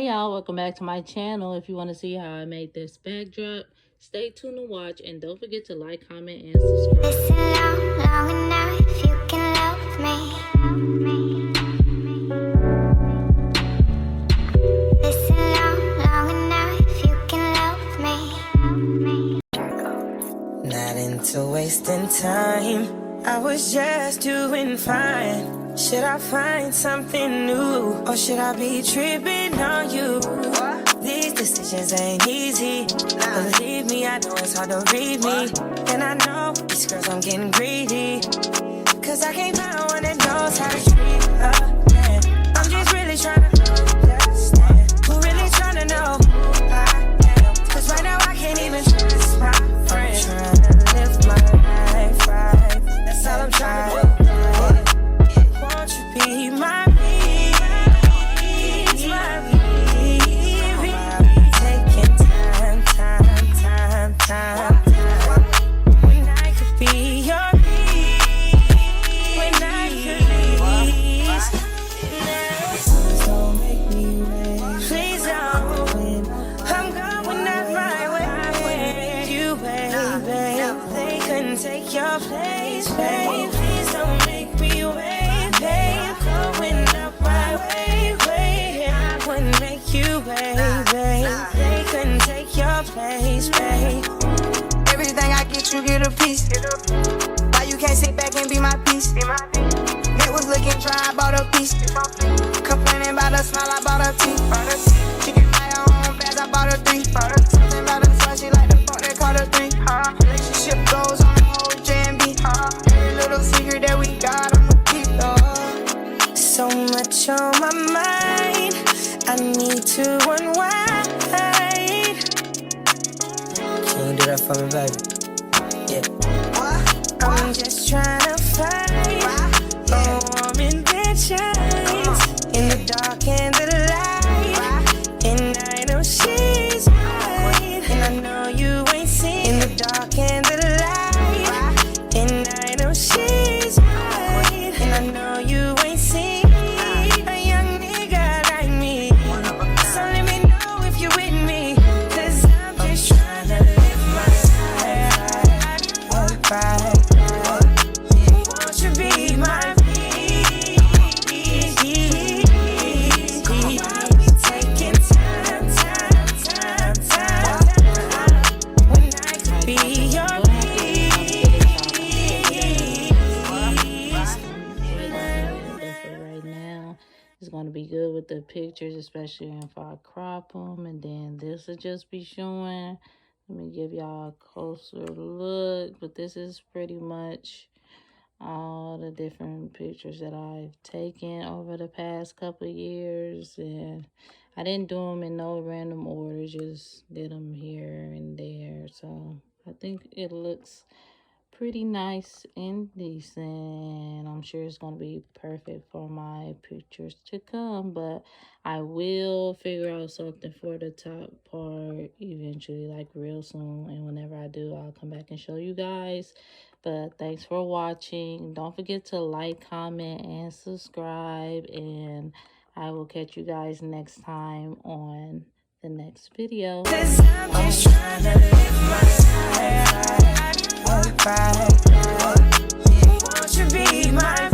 Hey y'all, welcome back to my channel. If you want to see how I made this backdrop, stay tuned to watch, and don't forget to like, comment, and subscribe. Listen long enough, you can love me. Listen long enough, you can love me. Not into wasting time, I was just doing fine. Should I find something new, or should I be tripping on you? These decisions ain't easy. Believe me, I know it's hard to read me. And I know these girls, I'm getting greedy, cause I can't find one that knows how to treat a man. I'm just really trying to understand who really trying to know who I am. Cause right now I can't even trust my friends. I'm trying to live my life right. That's all I'm trying to do. Won't you be my peace, my peace? Taking time. When I could be your peace, when I could please. Please don't make me wait. Please don't. I'm going out my way. You wait, babe. They couldn't take your place, babe. Please don't make me wait, babe. Going up my way. I wouldn't make you wait, babe. They couldn't take your place, babe. Everything I get, you get a piece. Why you can't sit back and be my piece? It was looking dry, I bought a piece. Complaining about a smile, I bought a teeth. She can buy her own bags, I bought her 3. Something about a slut, she like the fuck, they call her 3. Relationship goes on the whole J&B. Every little secret that we got, I'ma keep, though. So much on my mind, I need to unwind. Can you do that for me, baby? Yeah. I'm just trying to find a warm intentions in the dark and the light. And I know she's right, and I know you ain't seen in the dark and the light. And I know she's right, and I know you ain't seen a young nigga like me. So let me know if you're with me, cause I'm just trying to live my life right. Won't you be my peace? I'll be taking time. When I could be your Right now, it's going to be good with the pictures, especially if I crop them, and then this will just be showing. Let me give y'all a closer look, but this is pretty much all the different pictures that I've taken over the past couple of years, and I didn't do them in no random order, just did them here and there. So I think it looks pretty nice and decent. I'm sure it's going to be perfect for my pictures to come, but I will figure out something for the top part eventually, like real soon. And whenever I do, I'll come back and show you guys. But thanks for watching. Don't forget to like, comment, and subscribe, and I will catch you guys next time on the next video. Cause I'm just trying to live my life right. Won't you be my